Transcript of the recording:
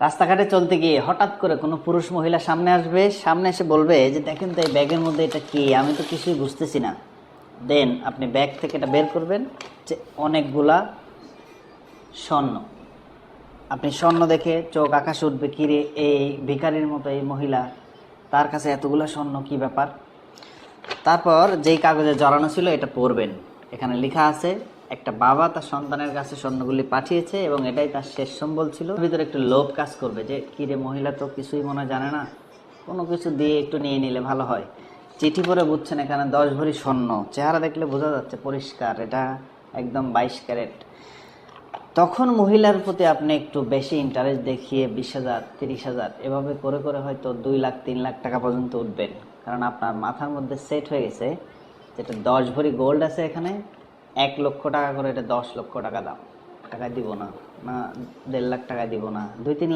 রাস্তাঘাটে চলতে গিয়ে হঠাৎ করে কোনো পুরুষ মহিলা সামনে আসবে, সামনে এসে বলবে যে দেখেন তো এই ব্যাগের মধ্যে এটা কি, আমি তো কিছুই বুঝতেছি না। দেন আপনি ব্যাগ থেকে এটা বের করবেন যে অনেকগুলা স্বর্ণ। আপনি স্বর্ণ দেখে চোখ আকাশে উঠবে, কিরে এই ভিখারির মতো এই মহিলা, তার কাছে এতগুলো স্বর্ণ, কি ব্যাপার। তারপর যেই কাগজে জড়ানো ছিল এটা পড়বেন। এখানে লেখা আছে একটা বাবা তার সন্তানের কাছে স্বর্ণগুলি পাঠিয়েছে এবং এটাই তার শেষ সম্বল ছিল। ভিতরে একটু লোভ কাজ করবে যে কিরে মহিলা তো কিছুই মনে জানে না, কোনো কিছু দিয়ে একটু নিয়ে নিলে ভালো হয়। চিঠি পরে বুঝছেন এখানে 10 ভরি স্বর্ণ, চেহারা দেখলে বোঝা যাচ্ছে পরিষ্কার এটা একদম 22 ক্যারেট। তখন মহিলার প্রতি আপনি একটু বেশি ইন্টারেস্ট দেখিয়ে 20,000 30,000 এভাবে করে করে হয়তো 2 লাখ 3 লাখ টাকা পর্যন্ত উঠবেন। কারণ আপনার মাথার মধ্যে সেট হয়ে গেছে যেটা 10 ভরি গোল্ড আছে এখানে 1 লক্ষ টাকা করে, এটা 10 লক্ষ টাকা দাম। টাকা দিব না, না 1.5 লাখ টাকা দিব না, 2-3